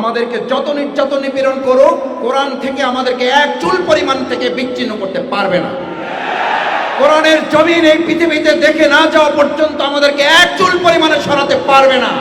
আমাদেরকে যত নির্যাতন নিপীড়ন করুক, কোরআন থেকে আমাদেরকে এক চুল পরিমাণ থেকে বিচ্ছিন্ন করতে পারবে না। কোরআনের জমিন এই পৃথিবীতে দেখে না যাওয়া পর্যন্ত আমাদেরকে এক চুল পরিমাণে সরাতে পারবে না।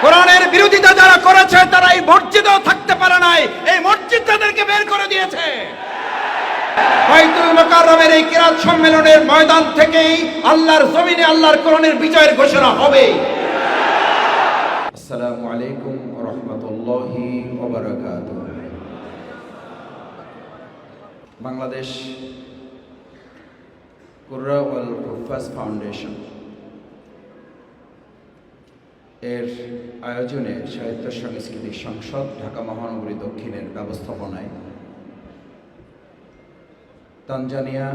কোরআনের বিরোধিতা যারা করেছে তারা এই মসজিদেও থাকতে পারে নাই, এই মসজিদ তাদেরকে বের করে দিয়েছে। বাইতুল মুকাররমের এই কিরাত সম্মেলনের ময়দান থেকেই আল্লাহর জমিনে আল্লাহর কোরআনের বিজয়ের ঘোষণা হবে। আসসালামু আলাইকুম ওয়া রাহমাতুল্লাহি ওয়া বারাকাতুহু। বাংলাদেশ কুররা ওয়াল হুফাজ ফাউন্ডেশন এর আয়োজনে সাহিত্য সংস্কৃতি সংসদ ঢাকা মহানগরী দক্ষিণের ব্যবস্থাপনায় তানজানিয়া,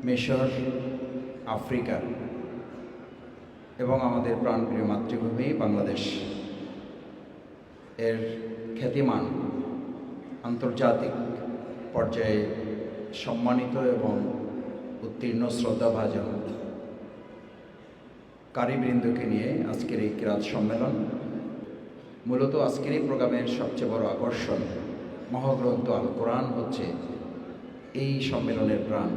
মিশর, আফ্রিকা এবং আমাদের প্রাণপ্রিয় মাতৃভূমি বাংলাদেশ এর খ্যাতিমান আন্তর্জাতিক পর্যায়ে সম্মানিত এবং উত্তীর্ণ শ্রদ্ধাভাজন কারিবৃন্দকে নিয়ে আজকের এই কিরাত সম্মেলন। মূলত আজকের এই প্রোগ্রামের সবচেয়ে বড় আকর্ষণ মহাগ্রন্থ আল কোরআন হচ্ছে এই সম্মেলনের প্রাণ।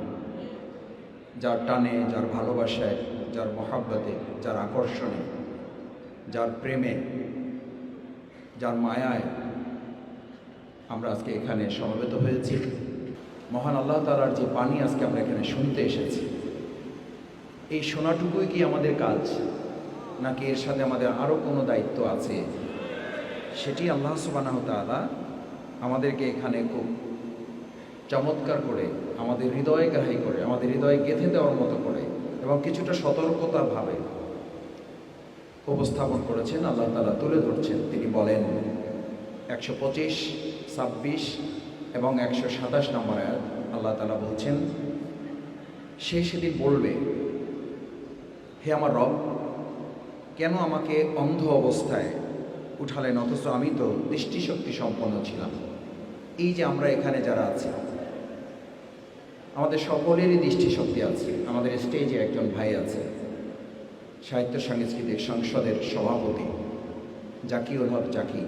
যার টানে, যার ভালোবাসায়, যার মহাব্বতে, যার আকর্ষণে, যার প্রেমে, যার মায়ায় আমরা আজকে এখানে সমবেত হয়েছি। মহান আল্লাহ তাআলার যে বাণী আজকে আমরা এখানে শুনতে এসেছি, এই শোনাটুকুই কি আমাদের কাজ, নাকি এর সাথে আমাদের আরও কোনো দায়িত্ব আছে? সেটি আল্লাহ সুবহানাহু ওয়া তাআলা আমাদেরকে এখানে খুব চমৎকার করে, আমাদের হৃদয়গ্রাহী করে, আমাদের হৃদয়ে গেঁথে দেওয়ার মতো করে এবং কিছুটা সতর্কতার ভাবে উপস্থাপন করেছেন। আল্লাহ তাআলা তুলে ধরছেন। তিনি বলেন 125, 26 এবং 127 নম্বর আয়াত আল্লাহ তাআলা বলছেন, সে সেদিন বলবে, হে আমার রব, কেন আমাকে অন্ধ অবস্থায় উঠালেন, অথচ আমি তো দৃষ্টিশক্তি সম্পন্ন ছিলাম। এই যে আমরা এখানে যারা আছি, আমাদের সকলেরই দৃষ্টিশক্তি আছে। আমাদের স্টেজে একজন ভাই আছে, সাহিত্য সাংস্কৃতিক সংসদের সভাপতি জাকিউল হক জাকি।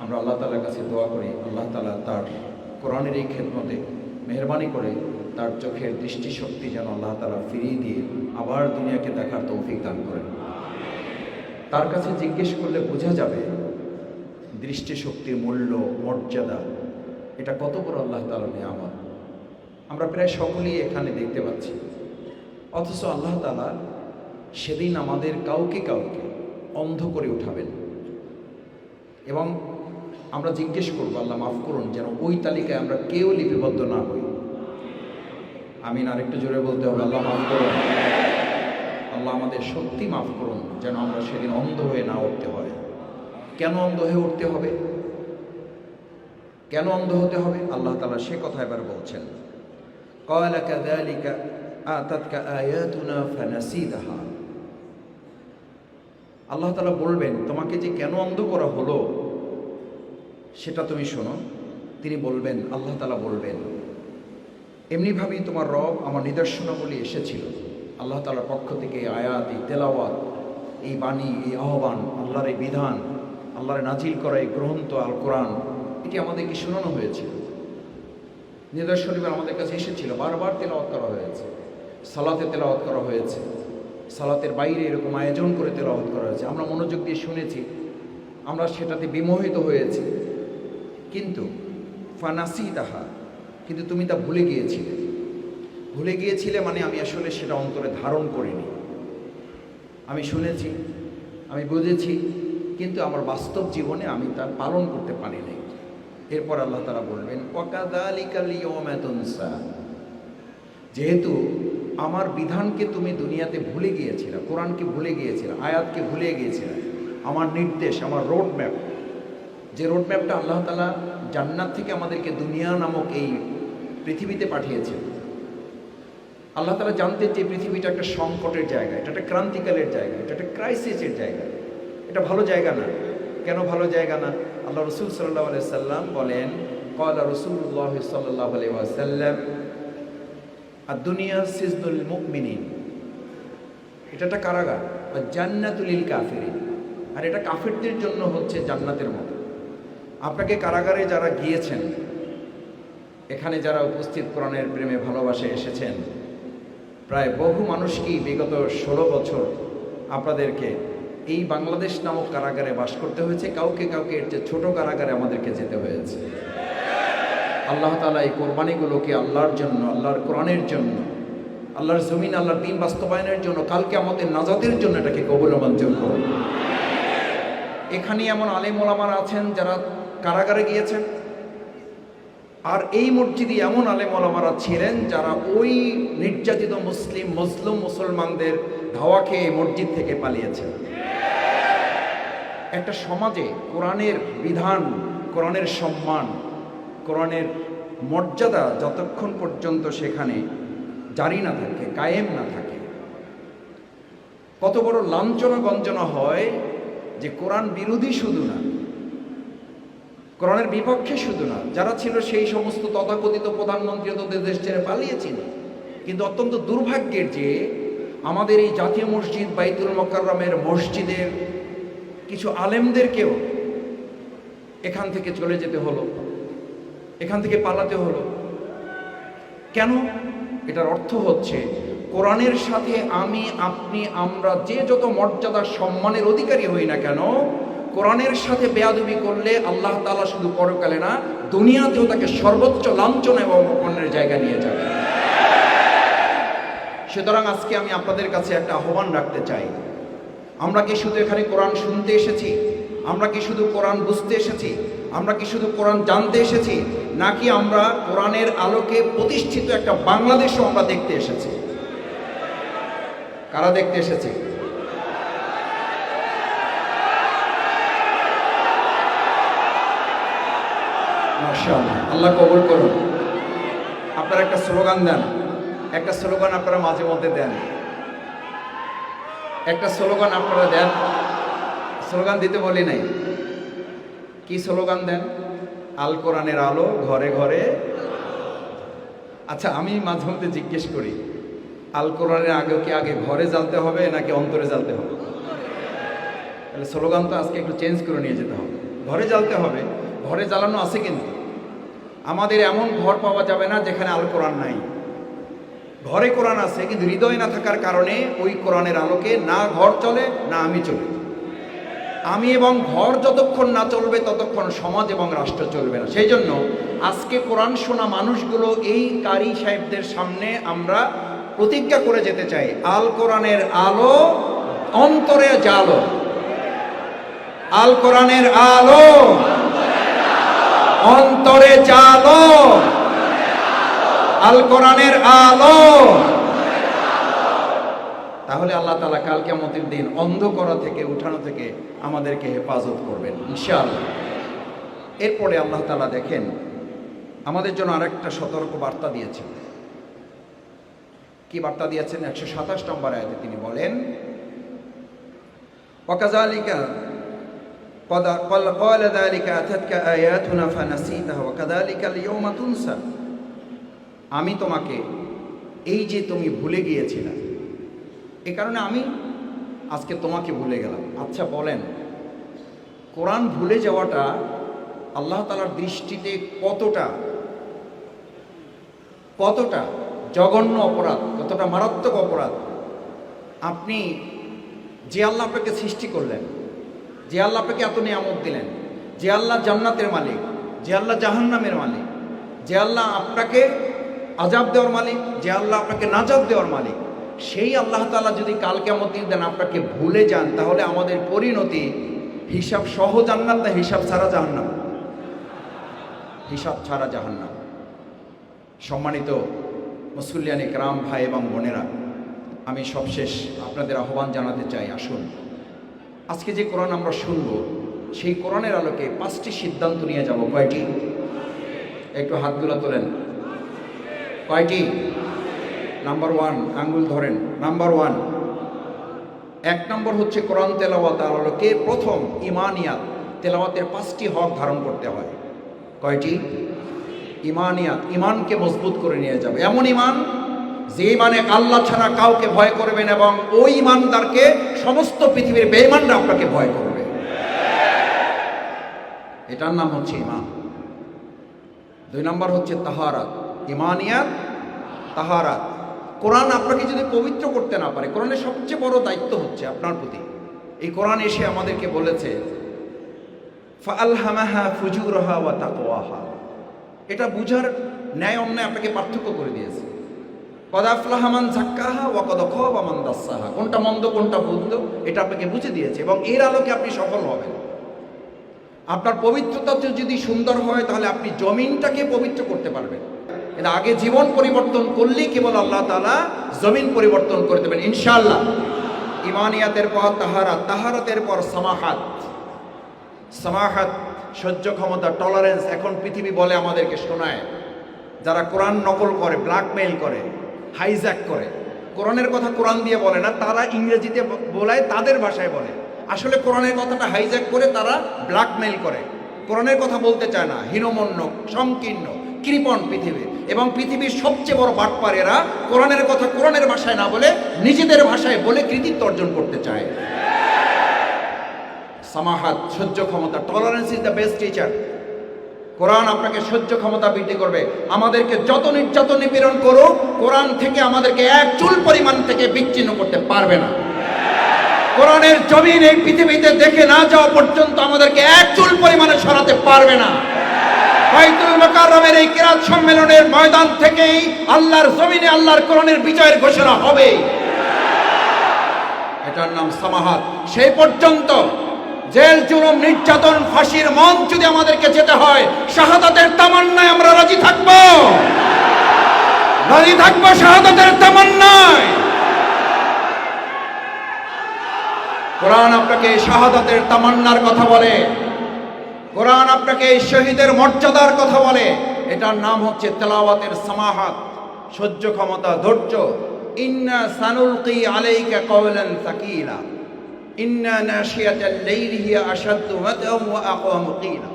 আমরা আল্লাহ তাআলার কাছে দোয়া করি, আল্লাহ তাআলা তার কোরআনের এই খেদমতে মেহরবানি করে তার চোখের দৃষ্টিশক্তি যেন আল্লাহ তাআলা ফিরিয়ে দিয়ে আবার দুনিয়াকে দেখার তৌফিক দান করেন। তার কাছে জিজ্ঞেস করলে বোঝা যাবে দৃষ্টিশক্তির মূল্য, মর্যাদা, এটা কত বড় আল্লাহ তাআলার নিয়ামত। আমরা প্রায় সকলেই এখানে দেখতে পাচ্ছি, অথচ আল্লাহ তাআলা সেদিন আমাদের কাউকে কাউকে অন্ধ করে উঠাবেন এবং আমরা জিজ্ঞেস করবো, আল্লাহ মাফ করুন, যেন ওই তালিকায় আমরা কেউ লিপিবদ্ধ না হই। আমিন। আরেকটু জোরে বলতে হবে, আল্লাহ মাফ করুন। আল্লাহ আমাদের সত্যি মাফ করুন, যেন আমরা সেদিন অন্ধ হয়ে না উঠতে হয়। কেন অন্ধ হয়ে উঠতে হবে? কেন অন্ধ হতে হবে? আল্লাহ তাআলা সে কথা এবার বলছেন, ক্বালা কাযালিকা আতাতকা আয়াতুনা ফানাসিতাহা। আল্লাহ তাআলা বলবেন, তোমাকে যে কেন অন্ধ করা হলো সেটা তুমি শোনো। তিনি বলবেন, আল্লাহ তাআলা বলবেন, এমনিভাবেই তোমার রব আমার নিদর্শনাবলী এসেছিল। আল্লাহ তাআলার পক্ষ থেকে এই আয়াত, এই তেলাওয়াত, এই বাণী, এই আহ্বান, আল্লাহর এই বিধান, আল্লাহর নাজিল করা এই গ্রন্থ আল কোরআন, এটি আমাদেরকে শোনানো হয়েছিল। নিদর্শন আমাদের কাছে এসেছিল, বারবার তেলাওয়াত করা হয়েছে, সালাতে তেলাওয়াত করা হয়েছে, সালাতের বাইরে এরকম আয়োজন করে তেলাওয়াত করা হয়েছে। আমরা মনোযোগ দিয়ে শুনেছি, আমরা সেটাতে বিমোহিত হয়েছি। কিন্তু ফানাসিতাহা, কিন্তু তুমি তা ভুলে গিয়েছিলে। ভুলে গিয়েছিলে মানে আমি আসলে সেটা অন্তরে ধারণ করিনি। আমি শুনেছি, আমি বুঝেছি, কিন্তু আমার বাস্তব জীবনে আমি তা পালন করতে পারি নাই। এরপর আল্লাহ তাআলা বলবেন, ওয়াকাযালিকাল ইয়াওমা তুনসা, যেহেতু আমার বিধানকে তুমি দুনিয়াতে ভুলে গিয়েছিলে, কোরআনকে ভুলে গিয়েছিলে, আয়াতকে ভুলে গিয়েছিলে, আমার নির্দেশ, আমার রোডম্যাপ, যে রোডম্যাপটা আল্লাহ তাআলা জান্নাত থেকে আমাদেরকে দুনিয়া নামক এই পৃথিবীতে পাঠিয়েছেন। আল্লাহ তাআলা জানতেন যে পৃথিবীটা একটা সংকটের জায়গা, এটা একটা ক্রান্তিকালের জায়গা, এটা একটা ক্রাইসিসের জায়গা, এটা ভালো জায়গা না। কেন ভালো জায়গা না? আল্লাহ রাসূল সাল্লাল্লাহু আলাইহি ওয়াসাল্লাম বলেন, ক্বালা রাসূলুল্লাহ সাল্লাল্লাহু আলাইহি ওয়াসাল্লাম, আদ-দুনিয়া সিজনুল মুমিনিন, এটা একটা কারাগার, বা জান্নাতুল লিল কাফিরিন, আর এটা কাফেরদের জন্য হচ্ছে জান্নাতের মতো। আপনাকে কারাগারে যারা গিয়েছেন, এখানে যারা উপস্থিত কোরআনের প্রেমে ভালোবাসে এসেছেন, প্রায় বহু মানুষকেই বিগত 16 বছর আপনাদেরকে এই বাংলাদেশ নামক কারাগারে বাস করতে হয়েছে। কাউকে কাউকে এর চেয়ে ছোট কারাগারে আমাদেরকে যেতে হয়েছে। আল্লাহ তাআলা এই কোরবানিগুলোকে আল্লাহর জন্য, আল্লাহর কোরআনের জন্য, আল্লাহর জমিন, আল্লাহর দ্বীন বাস্তবায়নের জন্য, কালকে আমাদের নাজাতের জন্য এটাকে কবুল মঞ্জুর করুন। এখানে এমন আলেম ওলামারা আছেন যারা কারাগারে গিয়েছেন, আর এই মসজিদে এমন আলেম ওলামারা ছিলেন যারা ওই নির্যাতিত মজলুম মুসলমানদের ধাওয়া খেয়ে মসজিদ থেকে পালিয়েছেন। একটা সমাজে কোরআনের বিধান, কোরআনের সম্মান, কোরআনের মর্যাদা যতক্ষণ পর্যন্ত সেখানে জারি না থাকে, কায়েম না থাকে, কত বড় লাঞ্ছনা গঞ্জনা হয় যে কোরআন বিরোধী শুধু না, কোরআনের বিপক্ষে শুধু না, যারা ছিল সেই সমস্ত তথাকথিত প্রধানমন্ত্রী তোদের দেশ ছেড়ে পালিয়েছিল। কিন্তু অত্যন্ত দুর্ভাগ্যের যে আমাদের এই জাতীয় মসজিদ বাইতুল মোকাররমের মসজিদের কিছু আলেমদেরকেও এখান থেকে চলে যেতে হলো, এখান থেকে পালাতে হলো। কেন? এটার অর্থ হচ্ছে কোরআনের সাথে আমি, আপনি, আমরা যে যত মর্যাদা সম্মানের অধিকারী হই না কেন, কোরআনের সাথে বেয়াদবি করলে আল্লাহ তাআলা শুধু পরকালে না, দুনিয়াতেও তাকে সর্বোচ্চ লাঞ্ছনা এবং অপমানের জায়গা নিয়ে যাবে। সুতরাং আজকে আমি আপনাদের কাছে একটা আহ্বান রাখতে চাই। আমরা কি শুধু এখানে কোরআন শুনতে এসেছি? আমরা কি শুধু কোরআন বুঝতে এসেছি? আমরা কি শুধু কোরআন জানতে এসেছি? নাকি আমরা কোরআনের আলোকে প্রতিষ্ঠিত একটা বাংলাদেশও আমরা দেখতে এসেছি? কারা দেখতে এসেছি? মাশাআল্লাহ, আল্লাহ কবুল করুন। আপনারা একটা স্লোগান দেন, একটা স্লোগান আপনারা মাঝে মধ্যে দেন, একটা স্লোগান আপনারা দেন। স্লোগান দিতে বলি নাই, কি স্লোগান দেন? আল কোরআনের আলো ঘরে ঘরে। আচ্ছা, আমি মাঝে মধ্যে জিজ্ঞেস করি, আল কোরআনের আগে কি আগে ঘরে জ্বালতে হবে নাকি অন্তরে জ্বালতে হবে? তাহলে স্লোগান তো আজকে একটু চেঞ্জ করে নিয়ে যেতে হবে। ঘরে জ্বালতে হবে। ঘরে জ্বালানো আছে, কিন্তু আমাদের এমন ঘর পাওয়া যাবে না যেখানে আল কোরআন নাই। ঘরে কোরআন আছে, কিন্তু হৃদয় না থাকার কারণে ওই কোরআনের আলোকে না ঘর চলে না আমি চলি। আমি এবং ঘর যতক্ষণ না চলবে ততক্ষণ সমাজ এবং রাষ্ট্র চলবে না। সেই জন্য আজকে কোরআন শোনা মানুষগুলো এই কারি সাহেবদের সামনে আমরা প্রতিজ্ঞা করে যেতে চাই, আল কোরআনের আলো অন্তরে জ্বালো, আল কোরআনের আলো অন্তরে জ্বালো, আল কোরআনের আলো। তাহলে আল্লাহ তাআলা কাল কিয়ামতের দিন অন্ধকার থেকে, উঠানো থেকে আমাদেরকে হেফাজত করবেন ইনশাআল্লাহ। এরপরে আল্লাহ তাআলা দেখেন আমাদের জন্য আরেকটা সতর্ক বার্তা দিয়েছেন। কি বার্তা দিয়েছেন? 127 নম্বর আয়াতে তিনি বলেন, ওয়াকাযালিকা ক্বালা যালিকা আতাতকা আয়াতুনা ফানাসিতাহা ওয়াকাযালিকা আল-ইয়াওমা তুনসা। আমি তোমাকে, এই যে তুমি ভুলে গিয়েছিলে, এ কারণে আমি আজকে তোমাকে ভুলে গেলাম। আচ্ছা বলেন, কোরআন ভুলে যাওয়াটা আল্লাহ তাআলার দৃষ্টিতে কতটা জঘন্য অপরাধ, কতটা মারাত্মক অপরাধ? আপনি যে আল্লাহ আপনাকে সৃষ্টি করলেন, যে আল্লাহ আপনাকে এত নিয়ামত দিলেন, যে আল্লাহ জান্নাতের মালিক, যে আল্লাহ জাহান্নামের মালিক, যে আল্লাহ আপনাকে আযাব দেওয়ার মালিক, যে আল্লাহ আপনাকে নাজাত দেওয়ার মালিক, সেই আল্লাহ তাআলা যদি কাল কিয়ামতের দিন আপনাকে ভুলে যান, তাহলে আমাদের পরিণতি হিসাব সহ জান্নাত না হিসাব ছাড়া জাহান্নাম? হিসাব ছাড়া জাহান্নাম। সম্মানিত মুসল্লিয়ান ইকরাম, ভাই এবং বোনেরা, আমি সবশেষ আপনাদের আহ্বান জানাতে চাই, আসুন আজকে যে কোরআন আমরা শুনব, সেই কোরআনের আলোকে 5টি সিদ্ধান্ত নিয়ে যাব। কয়টি? একটু হাতগুলো তোলেন। কয়টি? নাম্বার 1, আঙ্গুল ধরেন। নাম্বার 1, 1 নম্বর হচ্ছে কোরআন তেলাওয়াতের আলোকে প্রথম ইমানিয়াত, তেলাওয়াতের 5টি হক ধারণ করতে হয়। কয়টি? ইমানিয়াত, ইমানকে মজবুত করে নিয়ে যাবে। এমন ইমান যে ইমানে আল্লাহ ছাড়া কাউকে ভয় করবেন এবং ওই ইমানদারকে সমস্ত পৃথিবীর বেঈমানরা আপনাকে ভয় করবে। এটার নাম হচ্ছে ইমান। 2 নম্বর হচ্ছে তাহারাত, ইমানিয়াত, তাহারাত। কোরআন আপনাকে যদি পবিত্র করতে না পারে, কোরআনের সবচেয়ে বড় দায়িত্ব হচ্ছে আপনার প্রতি। এই কোরআন এসে আমাদেরকে বলেছে ফাআলহামাহা ফুজুরাহা ওয়া তাকওয়াহা। এটা বুঝার ন্যায় অন্যায় আপনাকে পার্থক্য করে দিয়েছে। কদ আফলাহা মান যাক্কাহা ওয়া কদ খাবা মান দাসসাহা। কোনটা মন্দ কোনটা বুদ্ধ এটা আপনাকে বুঝে দিয়েছে, এবং এর আলোকে আপনি সফল হবেন। আপনার পবিত্রতা যদি সুন্দর হয় তাহলে আপনি জমিনটাকে পবিত্র করতে পারবেন। এটা আগে জীবন পরিবর্তন করলেই কেবল আল্লাহ তাআলা জমিন পরিবর্তন করে দেবেন ইনশাআল্লাহ। ইমানিয়াতের পর তাহারাত, তাহারাতের পর সামাহাত। সামাহাত সহ্য ক্ষমতা, টলারেন্স। এখন পৃথিবী বলে আমাদেরকে শোনায়, যারা কোরআন নকল করে, ব্ল্যাকমেইল করে, হাইজ্যাক করে, কোরআনের কথা কোরআন দিয়ে বলে না, তারা ইংরেজিতে বলায়, তাদের ভাষায় বলে। আসলে কোরআনের কথাটা হাইজ্যাক করে তারা ব্ল্যাকমেইল করে, কোরআনের কথা বলতে চায় না। হীনমন্য, সংকীর্ণ, কৃপণ পৃথিবীর, এবং পৃথিবীর সবচেয়ে বড় বাটপার এরা। কোরআনের কথা কোরআনের ভাষায় না বলে নিজেদের ভাষায় বলে কৃতিত্ব অর্জন করতে চায়। সামাহাত সহ্য ক্ষমতা, tolerance is the best teacher. কোরআন আপনাকে সহ্য ক্ষমতা বৃদ্ধি করবে। আমাদেরকে যত নির্যাতন নিপীড়ন করুক, কোরআন থেকে আমাদেরকে এক চুল পরিমাণ থেকে বিচ্ছিন্ন করতে পারবে না। কোরআনের জমিন এই পৃথিবীতে দেখে না যাওয়া পর্যন্ত আমাদেরকে এক চুল পরিমাণে সরাতে পারবে না। বাইতুল মুকাররমের এই কিরাত সম্মেলনের ময়দান থেকেই আল্লাহর জমিনে আল্লাহর কোরআনের বিজয়ের ঘোষণা হবে। এটার নাম সামাহাত। সেই পর্যন্ত জেল, জুলুম, নির্যাতন, ফাঁসির মঞ্চ যদি আমাদেরকে যেতে হয়, শাহাদাতের তামান্নায় আমরা রাজি থাকবো, রাজি থাকবো শাহাদাতের তামান্নায়। কোরআন আপনাকে শাহাদাতের তামান্নার কথা বলে, কোরআন আপনাকে শহীদের মর্যাদার কথা বলে। এটার নাম হচ্ছে তেলাওয়াতের সামাহাত, সহ্য ক্ষমতা, ধৈর্য। ইন্না সানুলকি আলাইকা কওলান সাকিলা ইন্না নাশিয়াতাল লাইলি হিয়া আশাদ্দু ওয়াতআম ওয়া আকওয়ামু কিলা।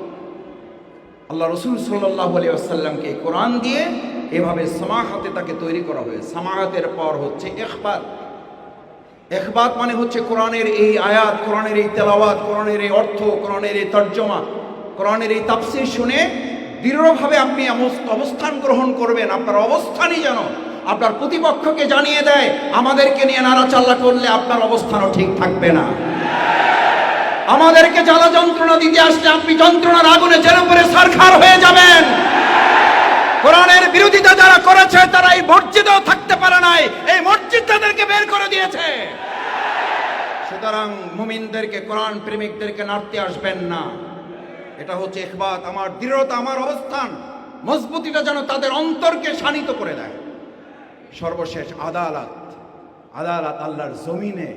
আল্লাহ রাসূল সাল্লাল্লাহু আলাইহি ওয়াসাল্লামকে কোরআন দিয়ে এভাবে সামাহাতে তাকে তৈরি করা হয়েছে। সামাহাতের পর হচ্ছে ইখবাত। ইখবাত মানে হচ্ছে কোরআনের এই আয়াত, কোরআনের এই তেলাওয়াত, কোরআনের এই অর্থ, কোরআনের এই তর্জমা, কোরআনের এই তাফসীর শুনে দৃঢ়ভাবে আপনি অবস্থান গ্রহণ করবেন। আপনার অবস্থানই যেন আপনার প্রতিপক্ষকে জানিয়ে দেয়, আমাদেরকে নিয়ে নাড়াচাল্লা করলে আপনার অবস্থানও ঠিক থাকবে না। আমাদেরকে জ্বালা যন্ত্রণা দিতে আসলে আপনি যন্ত্রণার আগুনে জেলে পড়ে ছারখার হয়ে যাবেন। কোরআনের বিরোধিতা যারা করেছে তারা এই মসজিদেও থাকতে পারে নাই, এই মসজিদ তাদেরকে বের করে দিয়েছে। সুতরাং মুমিনদেরকে, কোরআন প্রেমিকদেরকে নাড়তে আসবেন না। এটা হচ্ছে ইখবাত। আমার দৃঢ়তা, আমার অবস্থান, মজবুতিটা যেন তাদের অন্তরকে শানিত করে দেয়। সর্বশেষ আদালত। আদালত আল্লাহর জমিনে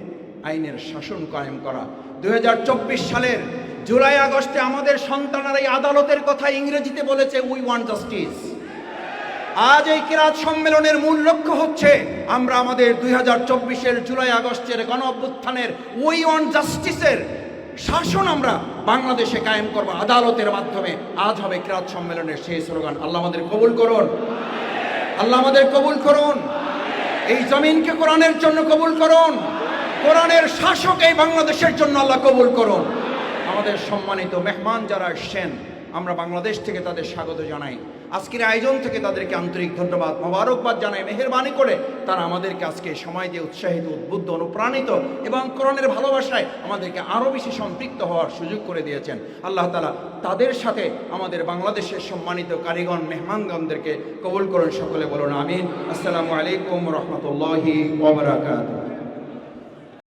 আইনের শাসন কায়েম করা। 2024 সালের জুলাই আগস্টে আমাদের সন্তানেরা এই আদালতের কথা ইংরেজিতে বলেছে, উই ওয়ান্ট জাস্টিস। আজ এই কিরাত সম্মেলনের মূল লক্ষ্য হচ্ছে আমরা আমাদের 2024-এর জুলাই আগস্টের গণ অভ্যুত্থানের উই ওয়ান্ট জাস্টিসের শাসন আমরা বাংলাদেশে কায়েম করব আদালতের মাধ্যমে। আজ হবে কিরাত সম্মেলনের সেই স্লোগান। আল্লাহ আমাদের কবুল করুন, আল্লাহ আমাদের কবুল করুন। এই জমিনকে কোরআনের জন্য কবুল করুন, কোরআনের শাসক এই বাংলাদেশের জন্য আল্লাহ কবুল করুন। আমাদের সম্মানিত মেহমান যারা আসছেন, আমরা বাংলাদেশ থেকে তাদের স্বাগত জানাই। আজকের আয়োজন থেকে তাদেরকে আন্তরিক ধন্যবাদ, মোবারকবাদ জানাই। মেহেরবানি করে তারা আমাদেরকে আজকে সময় দিয়ে উৎসাহিত, উদ্বুদ্ধ, অনুপ্রাণিত এবং কোরআনের ভালোবাসায় আমাদেরকে আরও বেশি সম্পৃক্ত হওয়ার সুযোগ করে দিয়েছেন। আল্লাহ তাআলা তাদের সাথে আমাদের বাংলাদেশের সম্মানিত কারিগণ, মেহমানগণদেরকে কবুল করুন। সকলে বলুন আমিন। আসসালামু আলাইকুম রহমতুল্লাহি ওয়া বারাকাতুহু।